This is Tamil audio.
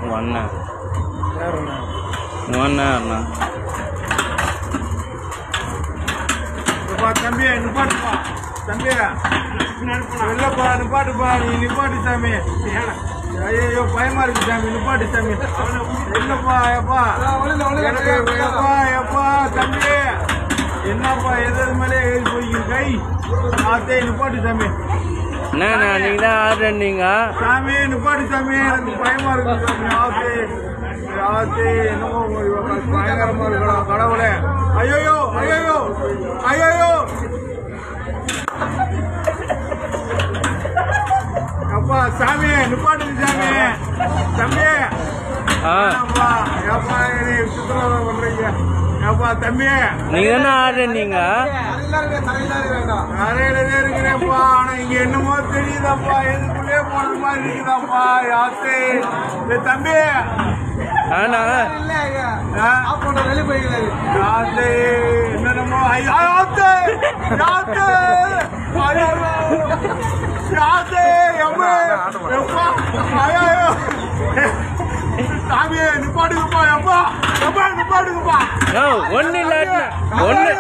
ஒன்னா ஒன்னா தம்பி நிப்பாட்டுப்பா தம்பி இல்லப்பா நிப்பாட்டுப்பா நீ நிப்பாட்டு சாமி ஐயோ பயமா இருக்கு சாமி நிப்பாட்டு சாமி என்னப்பா எப்பா எனக்கு எப்பா எப்பா தம்பி என்னப்பா எது மேலே ஏறி போய்க்கு கை ஆத்தே நிப்பாட்டு சாமி என்ன நீங்க தான் ஆடுறீங்க சாமி நிப்பாட்டு சாமி எனக்கு பயமா இருக்கு சாமி ஆத்தே ஆத்தே என்னமோ பயங்கரமா இருக்கலாம் கடவுளே ஐயோ ஐயோ ஐயோ அப்பா சாமி நிப்பாட்டுங்க சாமி தம்பி அப்பா எப்பா என்னை சுத்தரவாதம் பண்றீங்க அப்பா தம்பி நீங்க தானே ஆடுறீங்க அறையிலவே இருக்கிறேன்ப்பா ஆனா இங்க என்னமோ தெரியுதாப்பா எதுக்குள்ளே போனது மாதிரி இருக்குதாப்பா யாத்தே தம்பி ஆனா வெளியே போய்க்கிறாரு யாத்தே என்னென்னமோ யாத்தே யாத்தே யாத்தே எம்மா எப்பா ஐயோ சாமியே நிப்பாட்டுக்குப்பா எப்பா எப்பா நிப்பாட்டுக்குப்பா ஒன்னு இல்ல ஒன்னு